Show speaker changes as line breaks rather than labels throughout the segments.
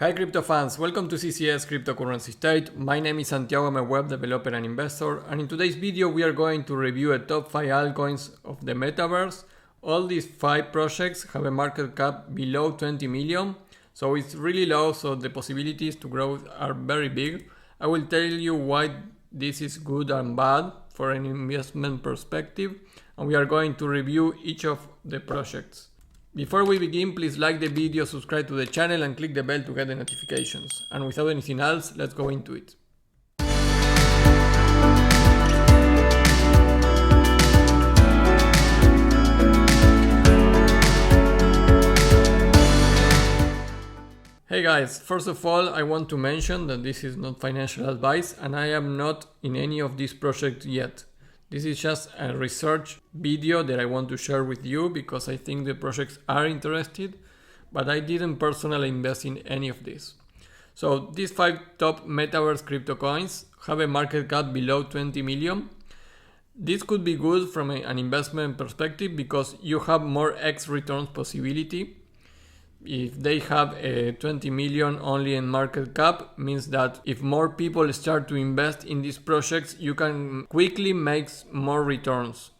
Hi crypto fans, welcome to CCS Cryptocurrency State. My name is Santiago, I'm a web developer and investor, and in today's video we are going to review a top 5 altcoins of the metaverse. All these 5 projects have a market cap below 20 million, so it's really low, so the possibilities to grow are very big. I will tell you why this is good and bad for an investment perspective, and we are going to review each of the projects. Before we begin, please like the video, subscribe to the channel and click the bell to get the notifications. And without anything else, let's go into it. Hey guys, first of all, I want to mention that this is not financial advice and I am not in any of these projects yet. This is just a research video that I want to share with you because I think the projects are interested, but I didn't personally invest in any of this. So these 5 top metaverse crypto coins have a market cap below 20 million. This could be good from an investment perspective because you have more X returns possibility. If they have a 20 million only in market cap, means that if more people start to invest in these projects, you can quickly make more returns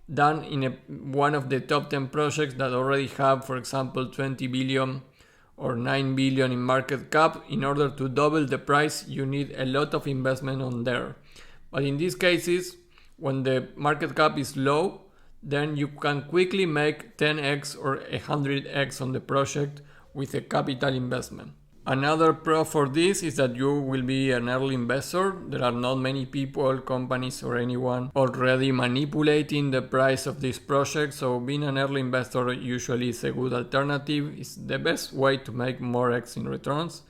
than in one of the top 10 projects that already have, for example, 20 billion or 9 billion in market cap. In order to double the price, you need a lot of investment on there. But in these cases, when the market cap is low, then you can quickly make 10x or 100x on the project with a capital investment. Another pro for this is that you will be an early investor. There are not many people, companies or anyone already manipulating the price of this project, so being an early investor usually is a good alternative. It's the best way to make more X in returns.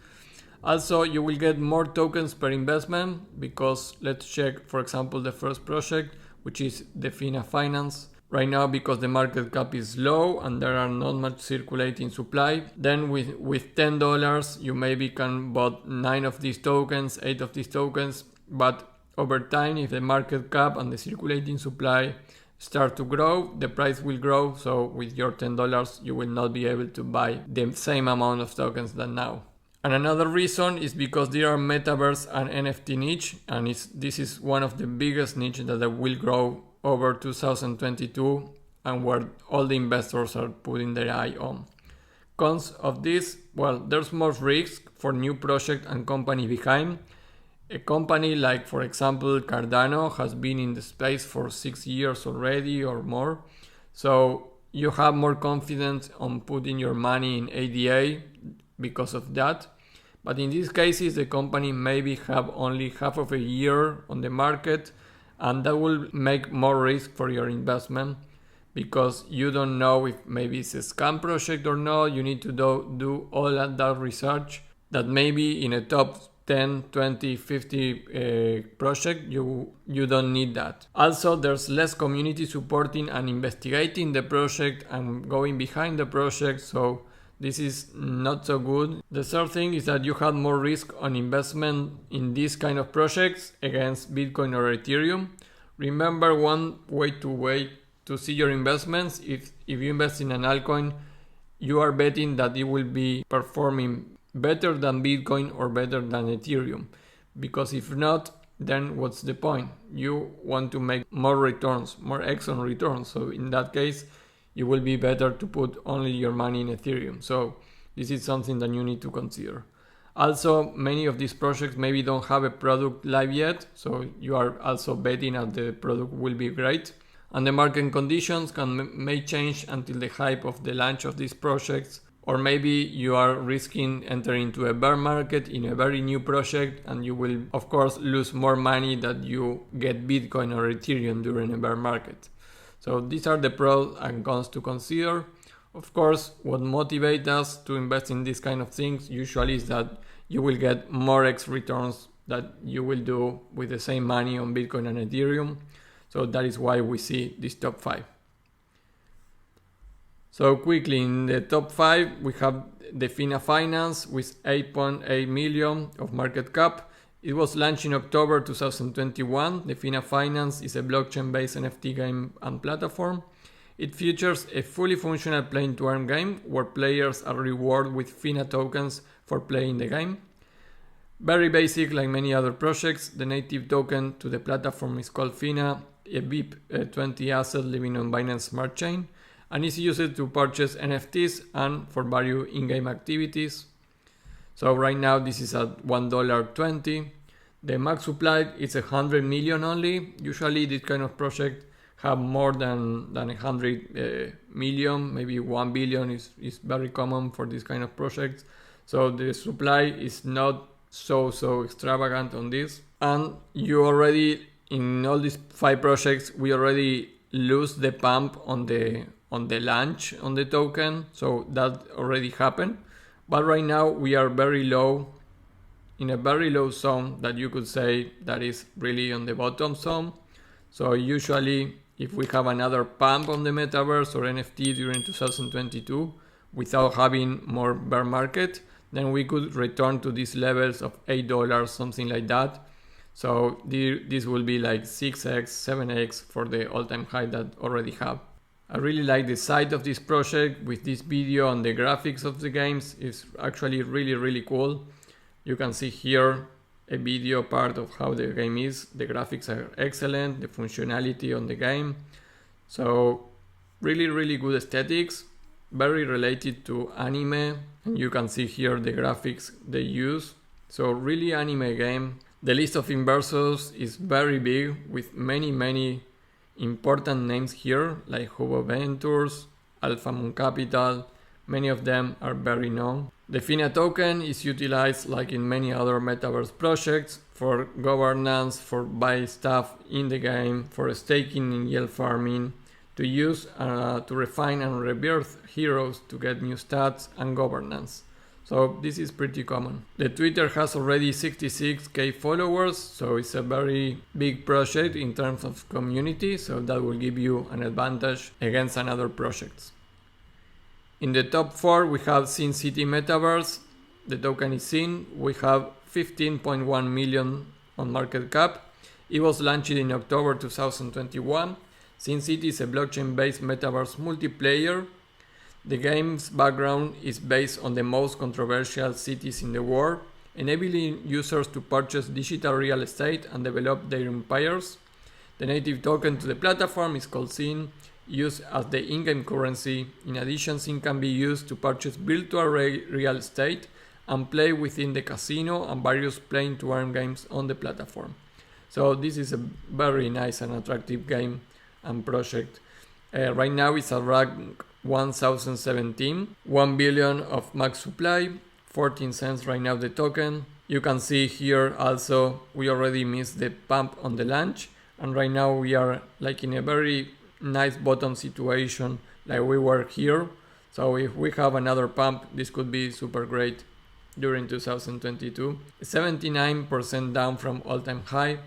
Also, you will get more tokens per investment because let's check, for example, the first project, which is Vechain VET. Right now, because the market cap is low and there are not much circulating supply, then with $10 you maybe can buy 9 of these tokens, 8 of these tokens, but over time, if the market cap and the circulating supply start to grow, the price will grow, so with your $10 you will not be able to buy the same amount of tokens than now. And another reason is because there are metaverse and NFT niche, and this is one of the biggest niche that will grow over 2022 and where all the investors are putting their eye on. Cons of this, well, there's more risk for new project and company behind. A company like, for example, Cardano has been in the space for 6 years already or more. So you have more confidence on putting your money in ADA because of that. But in these cases, the company maybe have only half of a year on the market, and that will make more risk for your investment because you don't know if maybe it's a scam project or not. You need to do all that research that maybe in a top 10, 20, 50 project, you don't need that. Also, there's less community supporting and investigating the project and going behind the project, so this is not so good. The third thing is that you have more risk on investment in these kind of projects against Bitcoin or Ethereum. Remember, one way to see your investments, if you invest in an altcoin, you are betting that it will be performing better than Bitcoin or better than Ethereum. Because if not, then what's the point? You want to make more returns, more X on returns. So in that case, it will be better to put only your money in Ethereum. So this is something that you need to consider. Also, many of these projects maybe don't have a product live yet, so you are also betting that the product will be great. And the market conditions may change until the hype of the launch of these projects, or maybe you are risking entering into a bear market in a very new project and you will of course lose more money than you get Bitcoin or Ethereum during a bear market. So these are the pros and cons to consider. Of course, what motivates us to invest in these kind of things usually is that you will get more X returns that you will do with the same money on Bitcoin and Ethereum. So that is why we see this top 5. So quickly, in the top 5, we have Vechain VET with 8.8 million of market cap. It was launched in October 2021. Vechain VET is a blockchain-based NFT game and platform. It features a fully functional play-to-earn game where players are rewarded with FINA tokens for playing the game. Very basic, like many other projects. The native token to the platform is called FINA, a BIP20 asset living on Binance Smart Chain, and is used to purchase NFTs and for various in-game activities. So right now this is at $1.20. The max supply is 100 million only. Usually this kind of project have more than 100 million, maybe 1 billion is very common for this kind of projects. So the supply is not so extravagant on this. And you already, in all these 5 projects, we already lose the pump on the launch on the token. So that already happened. But right now we are very low, in a very low zone that you could say that is really on the bottom zone. So usually if we have another pump on the metaverse or NFT during 2022 without having more bear market, then we could return to these levels of $8, something like that. So this will be like 6x, 7x for the all-time high that already have. I really like the site of this project with this video and the graphics of the games. It's actually really cool. You can see here a video part of how the game is. The graphics are excellent, the functionality on the game. So really good aesthetics, very related to anime. And you can see here the graphics they use. So really anime game. The list of inversors is very big with many important names here like Hugo Ventures, Alpha Moon Capital. Many of them are very known. The FINA token is utilized like in many other metaverse projects for governance, for buy stuff in the game, for staking in yield farming, to use to refine and rebirth heroes to get new stats and governance. So this is pretty common. The Twitter has already 66k followers, so it's a very big project in terms of community, so that will give you an advantage against another projects. In the top 4 we have Sin City Metaverse. The token is SIN. We have 15.1 million on market cap. It was launched in October 2021. Sin City is a blockchain-based metaverse multiplayer. The game's background is based on the most controversial cities in the world, enabling users to purchase digital real estate and develop their empires. The native token to the platform is called SIN, used as the in-game currency. In addition, SIN can be used to purchase virtual real estate and play within the casino and various play-to-earn games on the platform. So this is a very nice and attractive game and project. Right now it's at rank 1017, 1 billion of max supply, 14 cents right now the token. You can see here also we already missed the pump on the launch, and right now we are like in a very nice bottom situation like we were here. So if we have another pump, this could be super great during 2022. 79% down from all-time high.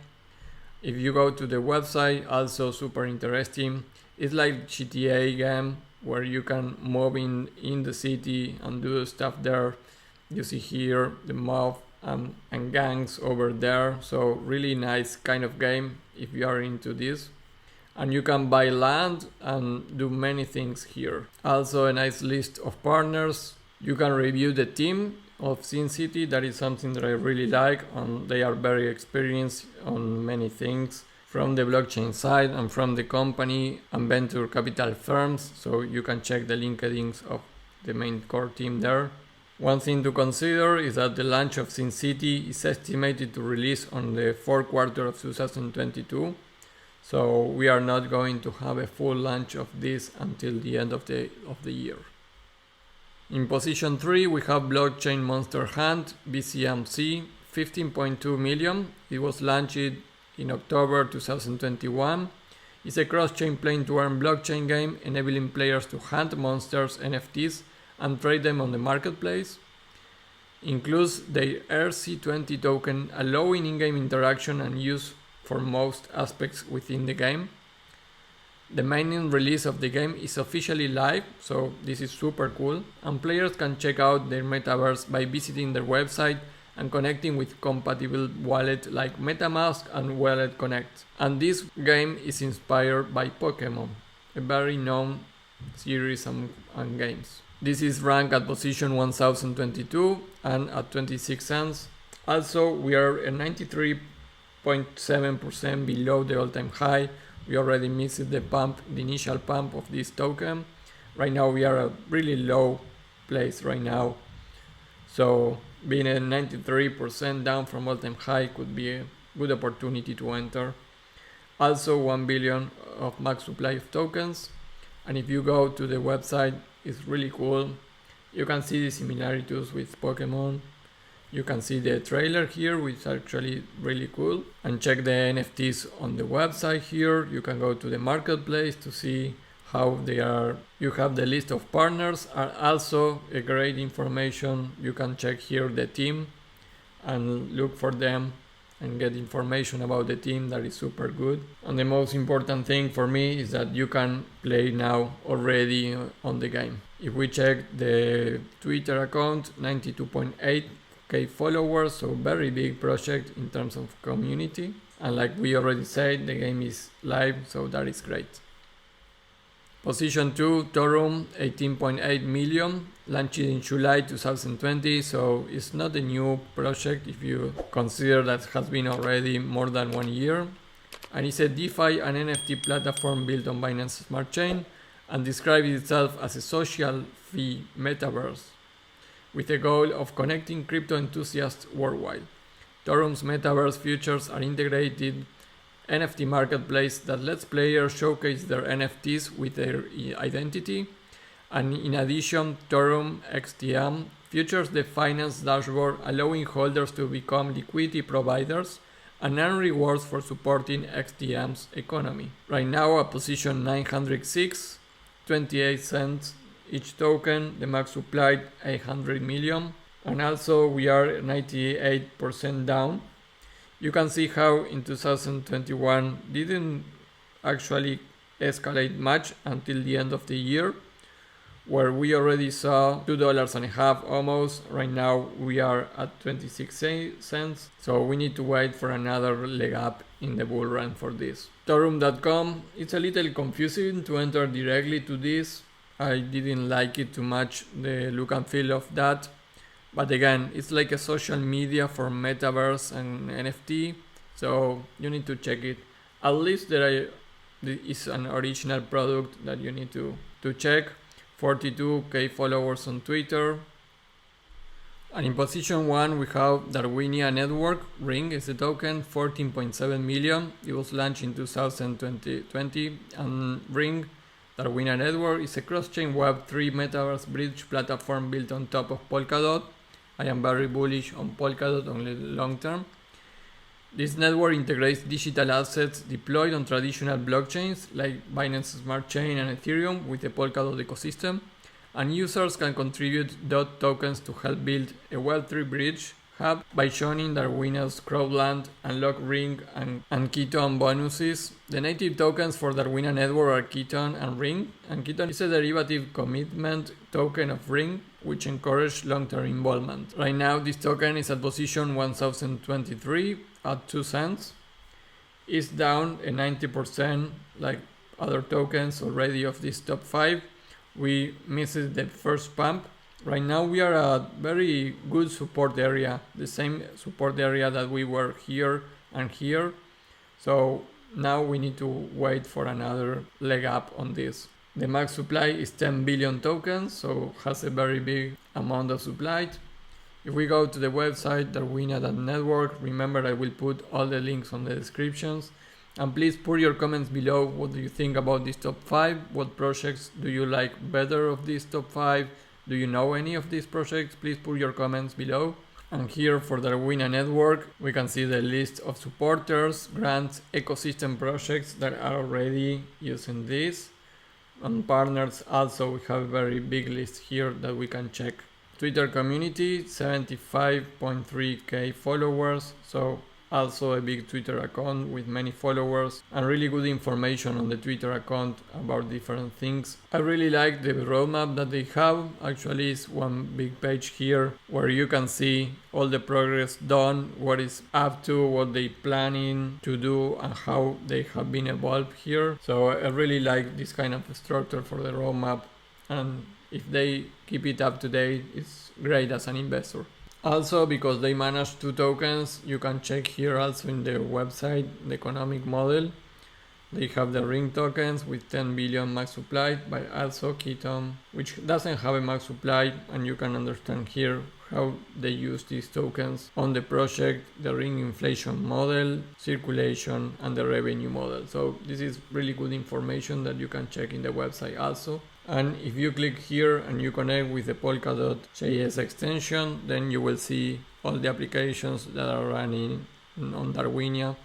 If you go to the website, also super interesting. It's like GTA game where you can move in the city and do stuff there. You see here the mob and gangs over there. So really nice kind of game if you are into this. And you can buy land and do many things here. Also a nice list of partners. You can review the team of Sin City. That is something that I really like, and they are very experienced on many things from the blockchain side and from the company and venture capital firms. So you can check the LinkedIns of the main core team there. One thing to consider is that the launch of Sin City is estimated to release on the fourth quarter of 2022. So we are not going to have a full launch of this until the end of the year. In position 3 we have Blockchain Monster Hunt, BCMC, 15.2 million. It was launched in October 2021. It's a cross-chain play-to-earn blockchain game enabling players to hunt monsters, NFTs, and trade them on the marketplace. Includes the ERC20 token, allowing in-game interaction and use for most aspects within the game. The mainline release of the game is officially live, so this is super cool, and players can check out their metaverse by visiting their website and connecting with compatible wallets like MetaMask and Wallet Connect. And this game is inspired by Pokemon, a very known series and games. This is ranked at position 1022 and at 26 cents. Also, we are at 93.7% below the all-time high. We already missed the initial pump of this token. Right now we are at a really low place right now. So being at 93% down from all-time high could be a good opportunity to enter. Also 1 billion of max supply of tokens. And if you go to the website, it's really cool. You can see the similarities with Pokemon. You can see the trailer here, which is actually really cool. And check the NFTs on the website here. You can go to the marketplace to see how they are. You have the list of partners, are also a great information. You can check here the team and look for them and get information about the team. That is super good. And the most important thing for me is that you can play now already on the game. If we check the Twitter account, 92.8k followers, so very big project in terms of community. And like we already said, the game is live, so that is great. Position 2, Torum, 18.8 million, launched in July 2020, so it's not a new project if you consider that it has been already more than 1 year. And it's a DeFi and NFT platform built on Binance Smart Chain and describes itself as a social fee metaverse with the goal of connecting crypto enthusiasts worldwide. Torum's metaverse features are integrated NFT marketplace that lets players showcase their NFTs with their identity. And in addition, Torum XTM features the finance dashboard, allowing holders to become liquidity providers and earn rewards for supporting XTM's economy. Right now at position 906, 28 cents each token, the max supply 800 million, and also we are 98% down. You can see how in 2021 didn't actually escalate much until the end of the year, where we already saw $2.50 almost. Right now we are at 26 cents, so we need to wait for another leg up in the bull run for this. Torum.com, it's a little confusing to enter directly to this. I didn't like it too much, the look and feel of that. But again, it's like a social media for Metaverse and NFT, so you need to check it. At least there is an original product that you need to check. 42k followers on Twitter. And in position 1 we have Darwinia Network. Ring is the token, 14.7 million. It was launched in 2020. And Ring, Darwinia Network, is a cross-chain Web3 Metaverse bridge platform built on top of Polkadot. I am very bullish on Polkadot on the long term. This network integrates digital assets deployed on traditional blockchains like Binance Smart Chain and Ethereum with the Polkadot ecosystem, and users can contribute DOT tokens to help build a Web3 bridge hub by joining Darwinia's Crowdland, Unlock Ring, and Keton bonuses. The native tokens for Darwinia Network are Keton and Ring, and Keton is a derivative commitment token of Ring, which encourages long-term involvement. Right now this token is at position 1023 at 2 cents. It's down a 90% like other tokens already of this top 5. We missed the first pump. Right now we are at very good support area, the same support area that we were here and here. So now we need to wait for another leg up on this. The max supply is 10 billion tokens, so has a very big amount of supply. If we go to the website darwinia.network, remember I will put all the links on the descriptions. And please put your comments below. What do you think about this top 5? What projects do you like better of this top 5? Do you know any of these projects? Please put your comments below. And here for Darwinia Network, we can see the list of supporters, grants, ecosystem projects that are already using this. And partners also, we have a very big list here that we can check. Twitter community, 75.3k followers, so also a big Twitter account with many followers and really good information on the Twitter account about different things. I really like the roadmap that they have. Actually, it's one big page here where you can see all the progress done, what is up to, what they planning to do, and how they have been evolved here. So I really like this kind of structure for the roadmap, and if they keep it up to date, it's great as an investor. Also, because they manage 2 tokens, you can check here also in their website the economic model. They have the ring tokens with 10 billion max supply, but also Keaton, which doesn't have a max supply, and you can understand here how they use these tokens on the project, the ring inflation model, circulation, and the revenue model. So this is really good information that you can check in the website also. And if you click here and you connect with the Polkadot JS extension, then you will see all the applications that are running on Darwinia,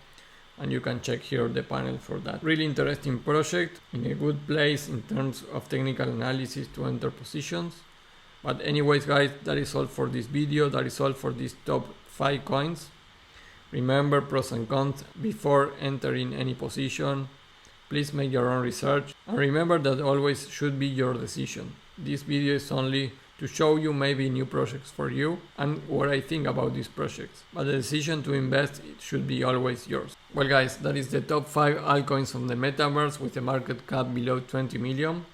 and you can check here the panel for that. Really interesting project, in a good place in terms of technical analysis to enter positions. But anyways guys, that is all for this video. That is all for these top 5 coins. Remember pros and cons before entering any position. Please make your own research, and remember that always should be your decision. This video is only to show you maybe new projects for you and what I think about these projects, but the decision to invest, it should be always yours. Well guys, that is the top 5 altcoins on the metaverse with a market cap below 20 million.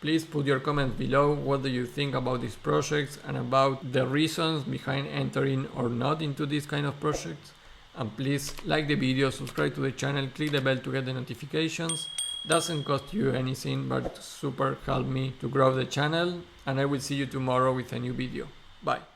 Please put your comments below. What do you think about these projects and about the reasons behind entering or not into these kind of projects? And please like the video, subscribe to the channel, click the bell to get the notifications. Doesn't cost you anything, but super help me to grow the channel, and I will see you tomorrow with a new video. Bye.